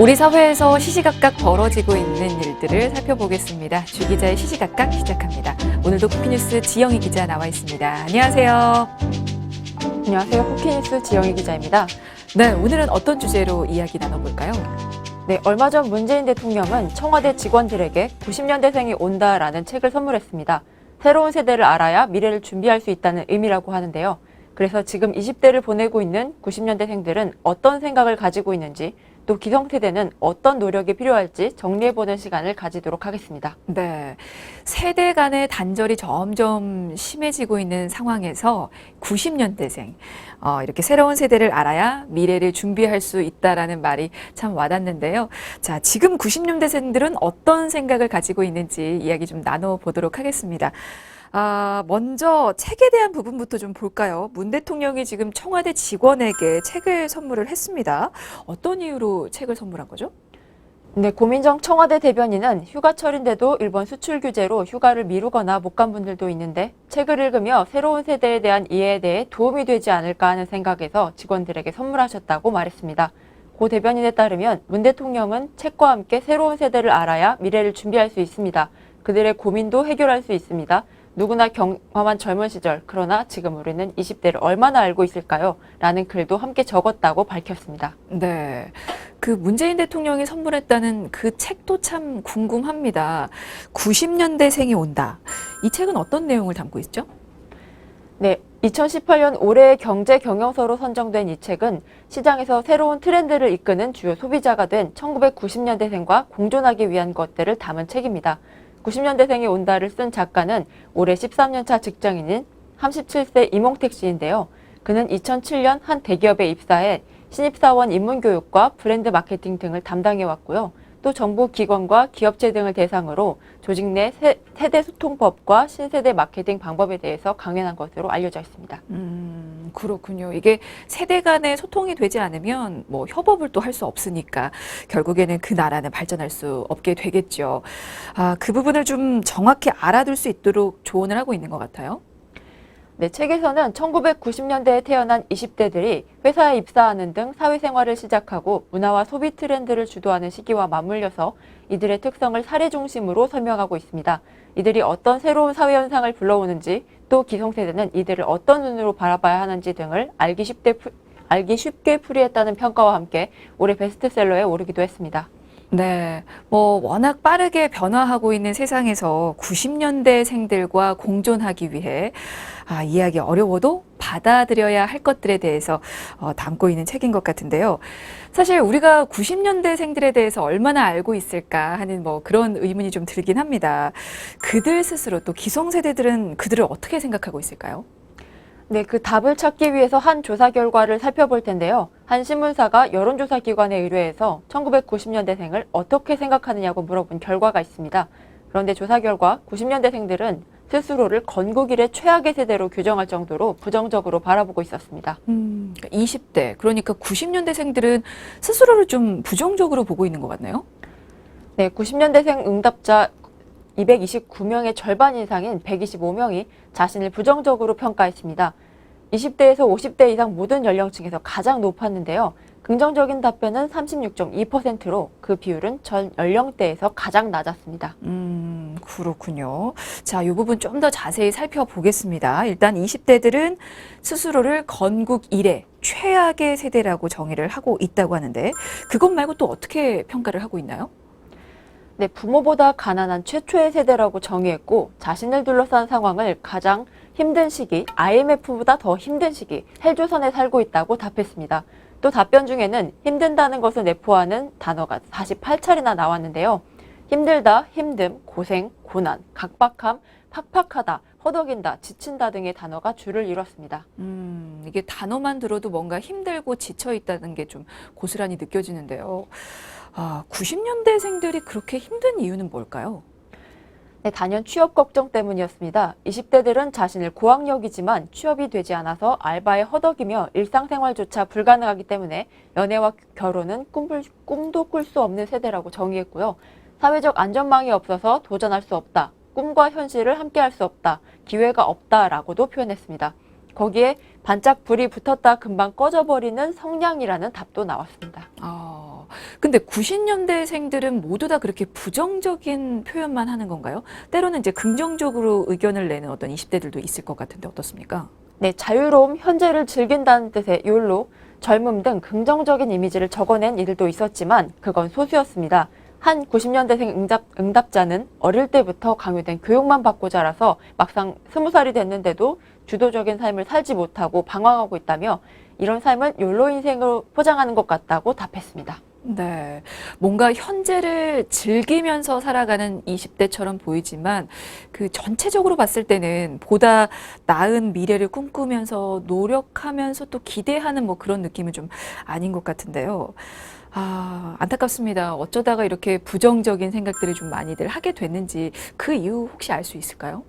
우리 사회에서 시시각각 벌어지고 있는 일들을 살펴보겠습니다. 주 기자의 시시각각 시작합니다. 오늘도 쿠키뉴스 지영희 기자 나와 있습니다. 안녕하세요. 안녕하세요. 쿠키뉴스 지영희 기자입니다. 네, 오늘은 어떤 주제로 이야기 나눠볼까요? 네, 얼마 전 문재인 대통령은 청와대 직원들에게 90년대생이 온다라는 책을 선물했습니다. 새로운 세대를 알아야 미래를 준비할 수 있다는 의미라고 하는데요. 그래서 지금 20대를 보내고 있는 90년대생들은 어떤 생각을 가지고 있는지, 또 기성세대는 어떤 노력이 필요할지 정리해보는 시간을 가지도록 하겠습니다. 네, 세대 간의 단절이 점점 심해지고 있는 상황에서 90년대생, 이렇게 새로운 세대를 알아야 미래를 준비할 수 있다라는 말이 참 와닿는데요. 자, 지금 90년대생들은 어떤 생각을 가지고 있는지 이야기 좀 나눠보도록 하겠습니다. 먼저 책에 대한 부분부터 좀 볼까요? 문 대통령이 지금 청와대 직원에게 책을 선물을 했습니다. 어떤 이유로 책을 선물한 거죠? 네, 고민정 청와대 대변인은 휴가철인데도 일본 수출 규제로 휴가를 미루거나 못 간 분들도 있는데 책을 읽으며 새로운 세대에 대한 이해에 대해 도움이 되지 않을까 하는 생각에서 직원들에게 선물하셨다고 말했습니다. 고 대변인에 따르면 문 대통령은 책과 함께 새로운 세대를 알아야 미래를 준비할 수 있습니다. 그들의 고민도 해결할 수 있습니다. 누구나 경험한 젊은 시절, 그러나 지금 우리는 20대를 얼마나 알고 있을까요? 라는 글도 함께 적었다고 밝혔습니다. 네, 그 문재인 대통령이 선물했다는 그 책도 참 궁금합니다. 90년대생이 온다. 이 책은 어떤 내용을 담고 있죠? 네, 2018년 올해의 경제 경영서로 선정된 이 책은 시장에서 새로운 트렌드를 이끄는 주요 소비자가 된 1990년대생과 공존하기 위한 것들을 담은 책입니다. 90년대생이 온다를 쓴 작가는 올해 13년차 직장인인 37세 이몽택 씨인데요. 그는 2007년 한 대기업에 입사해 신입사원 입문교육과 브랜드 마케팅 등을 담당해왔고요. 또 정부 기관과 기업체 등을 대상으로 조직 내 세대 소통법과 신세대 마케팅 방법에 대해서 강연한 것으로 알려져 있습니다. 그렇군요. 이게 세대 간의 소통이 되지 않으면 뭐 협업을 또 할 수 없으니까 결국에는 그 나라는 발전할 수 없게 되겠죠. 그 부분을 좀 정확히 알아둘 수 있도록 조언을 하고 있는 것 같아요. 네, 책에서는 1990년대에 태어난 20대들이 회사에 입사하는 등 사회생활을 시작하고 문화와 소비 트렌드를 주도하는 시기와 맞물려서 이들의 특성을 사례 중심으로 설명하고 있습니다. 이들이 어떤 새로운 사회 현상을 불러오는지, 또 기성세대는 이들을 어떤 눈으로 바라봐야 하는지 등을 알기 쉽게 풀이했다는 평가와 함께 올해 베스트셀러에 오르기도 했습니다. 네, 뭐 워낙 빠르게 변화하고 있는 세상에서 90년대생들과 공존하기 위해 이해하기 어려워도 받아들여야 할 것들에 대해서 담고 있는 책인 것 같은데요. 사실 우리가 90년대생들에 대해서 얼마나 알고 있을까 하는 뭐 그런 의문이 좀 들긴 합니다. 그들 스스로 또 기성세대들은 그들을 어떻게 생각하고 있을까요? 네, 그 답을 찾기 위해서 한 조사 결과를 살펴볼 텐데요. 한 신문사가 여론조사 기관에 의뢰해서 1990년대생을 어떻게 생각하느냐고 물어본 결과가 있습니다. 그런데 조사 결과 90년대생들은 스스로를 건국 이래 최악의 세대로 규정할 정도로 부정적으로 바라보고 있었습니다. 20대, 그러니까 90년대생들은 스스로를 좀 부정적으로 보고 있는 것 같나요? 네, 90년대생 응답자 229명의 절반 이상인 125명이 자신을 부정적으로 평가했습니다. 20대에서 50대 이상 모든 연령층에서 가장 높았는데요. 긍정적인 답변은 36.2%로 그 비율은 전 연령대에서 가장 낮았습니다. 그렇군요. 자, 이 부분 좀 더 자세히 살펴보겠습니다. 일단 20대들은 스스로를 건국 이래 최악의 세대라고 정의를 하고 있다고 하는데 그것 말고 또 어떻게 평가를 하고 있나요? 네, 부모보다 가난한 최초의 세대라고 정의했고 자신을 둘러싼 상황을 가장 힘든 시기, IMF보다 더 힘든 시기, 헬조선에 살고 있다고 답했습니다. 또 답변 중에는 힘든다는 것을 내포하는 단어가 48차례나 나왔는데요. 힘들다, 힘듦, 고생, 고난, 각박함, 팍팍하다, 허덕인다, 지친다 등의 단어가 줄을 이뤘습니다. 이게 단어만 들어도 뭔가 힘들고 지쳐 있다는 게 좀 고스란히 느껴지는데요. 90년대생들이 그렇게 힘든 이유는 뭘까요? 네, 단연 취업 걱정 때문이었습니다. 20대들은 자신을 고학력이지만 취업이 되지 않아서 알바에 허덕이며 일상생활조차 불가능하기 때문에 연애와 결혼은 꿈도 꿀 수 없는 세대라고 정의했고요. 사회적 안전망이 없어서 도전할 수 없다. 꿈과 현실을 함께할 수 없다. 기회가 없다라고도 표현했습니다. 거기에 반짝 불이 붙었다 금방 꺼져버리는 성향이라는 답도 나왔습니다. 근데 근데 90년대생들은 모두 다 그렇게 부정적인 표현만 하는 건가요? 때로는 이제 긍정적으로 의견을 내는 어떤 20대들도 있을 것 같은데 어떻습니까? 네, 자유로움, 현재를 즐긴다는 뜻의 욜로, 젊음 등 긍정적인 이미지를 적어낸 이들도 있었지만 그건 소수였습니다. 한 90년대생 응답자는 어릴 때부터 강요된 교육만 받고 자라서 막상 20살이 됐는데도 주도적인 삶을 살지 못하고 방황하고 있다며 이런 삶은 욜로 인생으로 포장하는 것 같다고 답했습니다. 네. 뭔가 현재를 즐기면서 살아가는 20대처럼 보이지만 그 전체적으로 봤을 때는 보다 나은 미래를 꿈꾸면서 노력하면서 또 기대하는 뭐 그런 느낌은 좀 아닌 것 같은데요. 아, 안타깝습니다. 어쩌다가 이렇게 부정적인 생각들을 좀 많이들 하게 됐는지 그 이유 혹시 알 수 있을까요?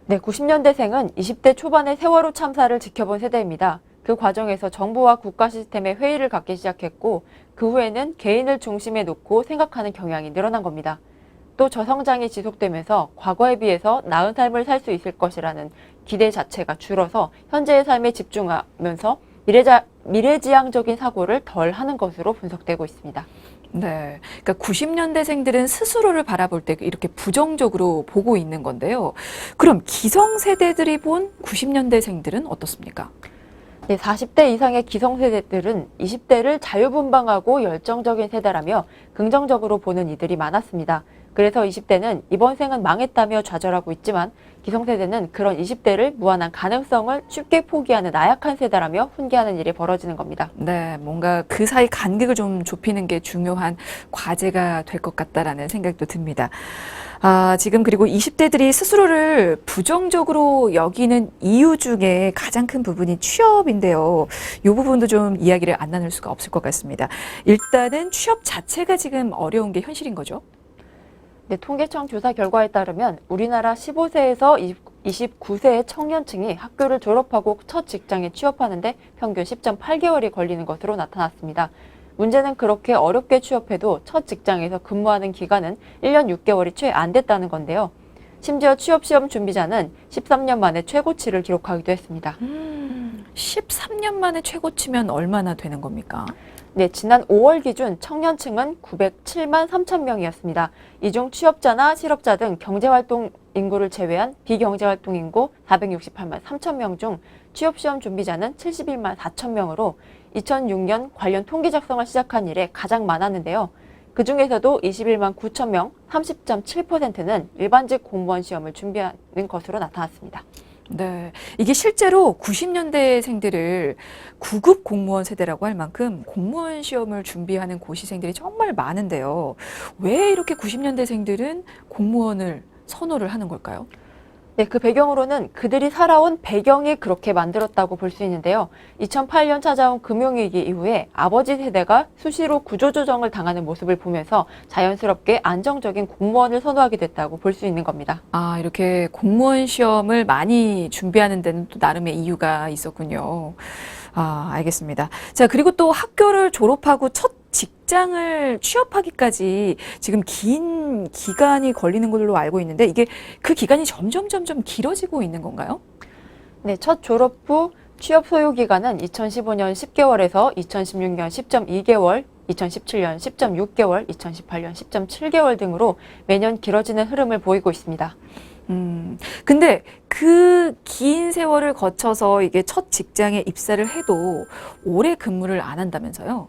네, 90년대생은 20대 초반의 세월호 참사를 지켜본 세대입니다. 그 과정에서 정부와 국가 시스템의 회의를 갖기 시작했고 그 후에는 개인을 중심에 놓고 생각하는 경향이 늘어난 겁니다. 또 저성장이 지속되면서 과거에 비해서 나은 삶을 살 수 있을 것이라는 기대 자체가 줄어서 현재의 삶에 집중하면서 미래지향적인 사고를 덜 하는 것으로 분석되고 있습니다. 네. 그러니까 90년대생들은 스스로를 바라볼 때 이렇게 부정적으로 보고 있는 건데요. 그럼 기성세대들이 본 90년대생들은 어떻습니까? 네, 40대 이상의 기성세대들은 20대를 자유분방하고 열정적인 세대라며 긍정적으로 보는 이들이 많았습니다. 그래서 20대는 이번 생은 망했다며 좌절하고 있지만 기성세대는 그런 20대를 무한한 가능성을 쉽게 포기하는 나약한 세대라며 훈계하는 일이 벌어지는 겁니다. 네, 뭔가 그 사이 간극을 좀 좁히는 게 중요한 과제가 될 것 같다라는 생각도 듭니다. 아, 지금 그리고 20대들이 스스로를 부정적으로 여기는 이유 중에 가장 큰 부분이 취업인데요. 이 부분도 좀 이야기를 안 나눌 수가 없을 것 같습니다. 일단은 취업 자체가 지금 어려운 게 현실인 거죠. 네, 통계청 조사 결과에 따르면 우리나라 15세에서 29세의 청년층이 학교를 졸업하고 첫 직장에 취업하는데 평균 10.8개월이 걸리는 것으로 나타났습니다. 문제는 그렇게 어렵게 취업해도 첫 직장에서 근무하는 기간은 1년 6개월이 채 안 됐다는 건데요. 심지어 취업시험 준비자는 13년 만에 최고치를 기록하기도 했습니다. 13년 만에 최고치면 얼마나 되는 겁니까? 네, 지난 5월 기준 청년층은 907만 3천 명이었습니다. 이 중 취업자나 실업자 등 경제활동 인구를 제외한 비경제활동 인구 468만 3천 명 중 취업시험 준비자는 71만 4천 명으로 2006년 관련 통계 작성을 시작한 이래 가장 많았는데요. 그 중에서도 21만 9천 명, 30.7%는 일반직 공무원 시험을 준비하는 것으로 나타났습니다. 네. 이게 실제로 90년대생들을 구급 공무원 세대라고 할 만큼 공무원 시험을 준비하는 고시생들이 정말 많은데요. 왜 이렇게 90년대생들은 공무원을 선호를 하는 걸까요? 네, 그 배경으로는 그들이 살아온 배경이 그렇게 만들었다고 볼 수 있는데요. 2008년 찾아온 금융위기 이후에 아버지 세대가 수시로 구조조정을 당하는 모습을 보면서 자연스럽게 안정적인 공무원을 선호하게 됐다고 볼 수 있는 겁니다. 아, 이렇게 공무원 시험을 많이 준비하는 데는 또 나름의 이유가 있었군요. 아, 알겠습니다. 자, 그리고 또 학교를 졸업하고 첫 직장을 취업하기까지 지금 긴 기간이 걸리는 걸로 알고 있는데 이게 그 기간이 점점 길어지고 있는 건가요? 네, 첫 졸업 후 취업 소요 기간은 2015년 10개월에서 2016년 10.2개월, 2017년 10.6개월, 2018년 10.7개월 등으로 매년 길어지는 흐름을 보이고 있습니다. 근데 그 긴 세월을 거쳐서 이게 첫 직장에 입사를 해도 오래 근무를 안 한다면서요?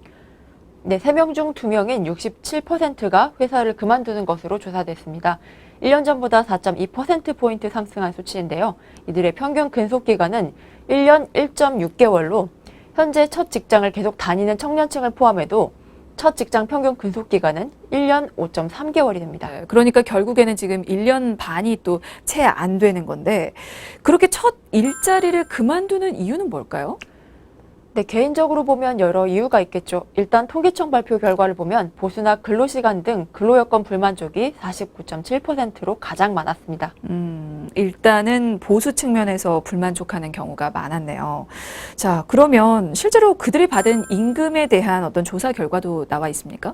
네, 3명 중 2명인 67%가 회사를 그만두는 것으로 조사됐습니다. 1년 전보다 4.2%포인트 상승한 수치인데요. 이들의 평균 근속 기간은 1년 1.6개월로 현재 첫 직장을 계속 다니는 청년층을 포함해도 첫 직장 평균 근속 기간은 1년 5.3개월이 됩니다. 네, 그러니까 결국에는 지금 1년 반이 또 채 안 되는 건데 그렇게 첫 일자리를 그만두는 이유는 뭘까요? 네, 개인적으로 보면 여러 이유가 있겠죠. 일단 통계청 발표 결과를 보면 보수나 근로시간 등 근로여건 불만족이 49.7%로 가장 많았습니다. 일단은 보수 측면에서 불만족하는 경우가 많았네요. 자, 그러면 실제로 그들이 받은 임금에 대한 어떤 조사 결과도 나와 있습니까?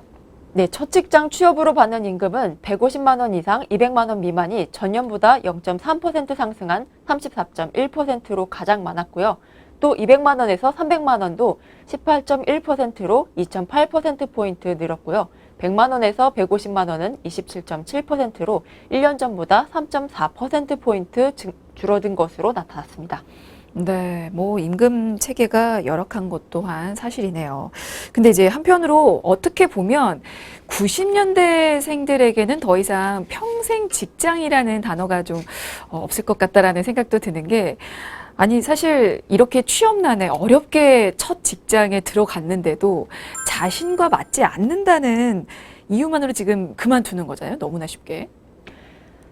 네, 첫 직장 취업으로 받는 임금은 150만 원 이상 200만 원 미만이 전년보다 0.3% 상승한 34.1%로 가장 많았고요. 또 200만 원에서 300만 원도 18.1%로 2.8%포인트 늘었고요. 100만 원에서 150만 원은 27.7%로 1년 전보다 3.4%포인트 줄어든 것으로 나타났습니다. 네, 뭐 임금 체계가 열악한 것 또한 사실이네요. 근데 이제 한편으로 어떻게 보면 90년대생들에게는 더 이상 평생 직장이라는 단어가 좀 없을 것 같다라는 생각도 드는 게 아니 사실 이렇게 취업난에 어렵게 첫 직장에 들어갔는데도 자신과 맞지 않는다는 이유만으로 지금 그만두는 거잖아요. 너무나 쉽게.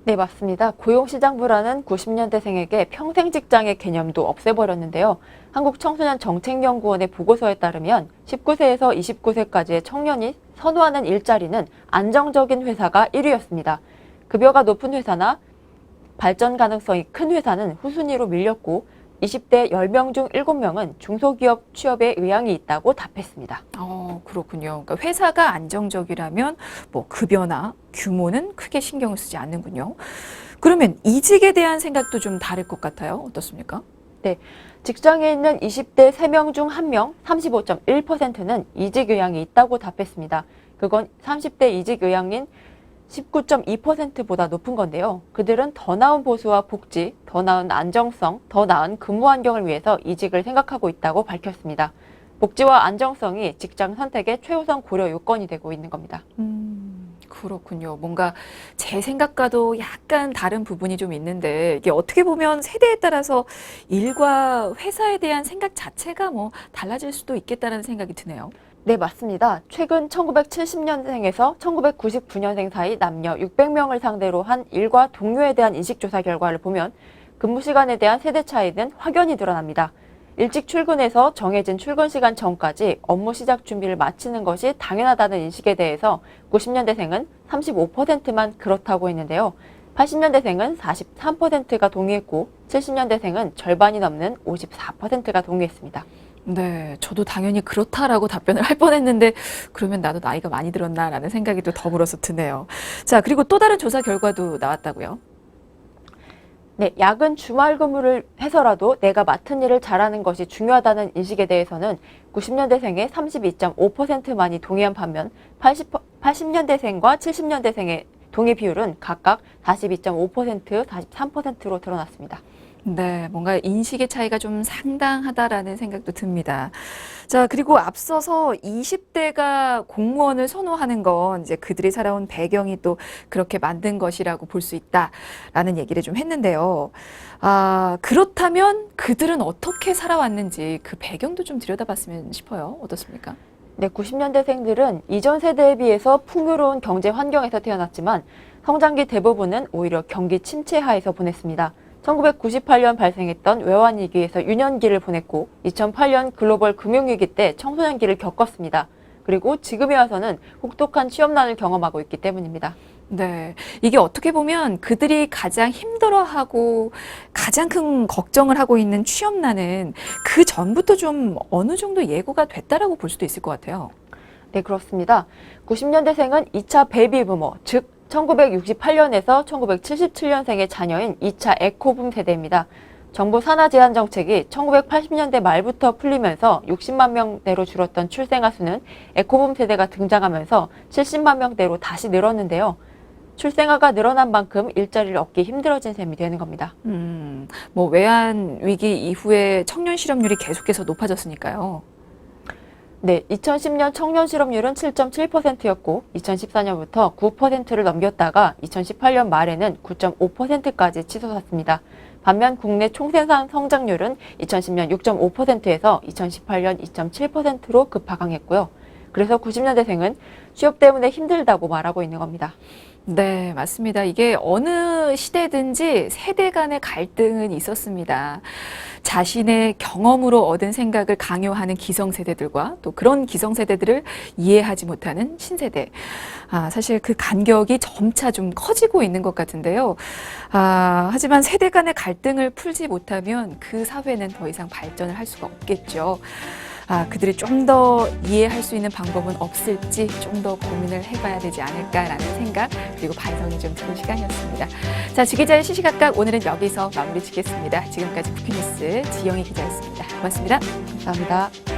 네, 맞습니다. 고용시장 불안은 90년대생에게 평생 직장의 개념도 없애버렸는데요. 한국청소년정책연구원의 보고서에 따르면 19세에서 29세까지의 청년이 선호하는 일자리는 안정적인 회사가 1위였습니다. 급여가 높은 회사나 발전 가능성이 큰 회사는 후순위로 밀렸고 20대 10명 중 7명은 중소기업 취업에 의향이 있다고 답했습니다. 그렇군요. 그러니까 회사가 안정적이라면 뭐 급여나 규모는 크게 신경을 쓰지 않는군요. 그러면 이직에 대한 생각도 좀 다를 것 같아요. 어떻습니까? 네, 직장에 있는 20대 3명 중 1명, 35.1%는 이직 의향이 있다고 답했습니다. 그건 30대 이직 의향인 19.2%보다 높은 건데요. 그들은 더 나은 보수와 복지, 더 나은 안정성, 더 나은 근무 환경을 위해서 이직을 생각하고 있다고 밝혔습니다. 복지와 안정성이 직장 선택의 최우선 고려 요건이 되고 있는 겁니다. 그렇군요. 뭔가 제 생각과도 약간 다른 부분이 좀 있는데 이게 어떻게 보면 세대에 따라서 일과 회사에 대한 생각 자체가 뭐 달라질 수도 있겠다는 생각이 드네요. 네, 맞습니다. 최근 1970년생에서 1999년생 사이 남녀 600명을 상대로 한 일과 동료에 대한 인식조사 결과를 보면 근무 시간에 대한 세대 차이는 확연히 드러납니다. 일찍 출근해서 정해진 출근 시간 전까지 업무 시작 준비를 마치는 것이 당연하다는 인식에 대해서 90년대생은 35%만 그렇다고 했는데요. 80년대생은 43%가 동의했고 70년대생은 절반이 넘는 54%가 동의했습니다. 네, 저도 당연히 그렇다라고 답변을 할 뻔했는데 그러면 나도 나이가 많이 들었나라는 생각이 또 더불어서 드네요. 자, 그리고 또 다른 조사 결과도 나왔다고요? 네, 야근 주말 근무를 해서라도 내가 맡은 일을 잘하는 것이 중요하다는 인식에 대해서는 90년대생의 32.5%만이 동의한 반면 80년대생과 70년대생의 동의 비율은 각각 42.5%, 43%로 드러났습니다. 네, 뭔가 인식의 차이가 좀 상당하다라는 생각도 듭니다. 자, 그리고 앞서서 20대가 공무원을 선호하는 건 이제 그들이 살아온 배경이 또 그렇게 만든 것이라고 볼 수 있다라는 얘기를 좀 했는데요. 그렇다면 그들은 어떻게 살아왔는지 그 배경도 좀 들여다봤으면 싶어요. 어떻습니까? 네, 90년대생들은 이전 세대에 비해서 풍요로운 경제 환경에서 태어났지만 성장기 대부분은 오히려 경기 침체 하에서 보냈습니다. 1998년 발생했던 외환위기에서 유년기를 보냈고 2008년 글로벌 금융위기 때 청소년기를 겪었습니다. 그리고 지금에 와서는 혹독한 취업난을 경험하고 있기 때문입니다. 네. 이게 어떻게 보면 그들이 가장 힘들어하고 가장 큰 걱정을 하고 있는 취업난은 그 전부터 좀 어느 정도 예고가 됐다라고 볼 수도 있을 것 같아요. 네, 그렇습니다. 90년대생은 2차 베이비부머, 즉 1968년에서 1977년생의 자녀인 2차 에코붐 세대입니다. 정부 산하 제한 정책이 1980년대 말부터 풀리면서 60만 명대로 줄었던 출생아 수는 에코붐 세대가 등장하면서 70만 명대로 다시 늘었는데요. 출생아가 늘어난 만큼 일자리를 얻기 힘들어진 셈이 되는 겁니다. 뭐 외환 위기 이후에 청년 실업률이 계속해서 높아졌으니까요. 네, 2010년 청년 실업률은 7.7%였고 2014년부터 9%를 넘겼다가 2018년 말에는 9.5%까지 치솟았습니다. 반면 국내 총생산 성장률은 2010년 6.5%에서 2018년 2.7%로 급하강했고요. 그래서 90년대생은 취업 때문에 힘들다고 말하고 있는 겁니다. 네, 맞습니다. 이게 어느 시대든지 세대 간의 갈등은 있었습니다. 자신의 경험으로 얻은 생각을 강요하는 기성세대들과 또 그런 기성세대들을 이해하지 못하는 신세대. 사실 그 간격이 점차 좀 커지고 있는 것 같은데요. 하지만 세대 간의 갈등을 풀지 못하면 그 사회는 더 이상 발전을 할 수가 없겠죠. 그들이 좀 더 이해할 수 있는 방법은 없을지 좀 더 고민을 해봐야 되지 않을까라는 생각 그리고 반성이 좀 드는 시간이었습니다. 자, 주기자의 시시각각 오늘은 여기서 마무리 짓겠습니다. 지금까지 국회뉴스 지영희 기자였습니다. 고맙습니다. 감사합니다.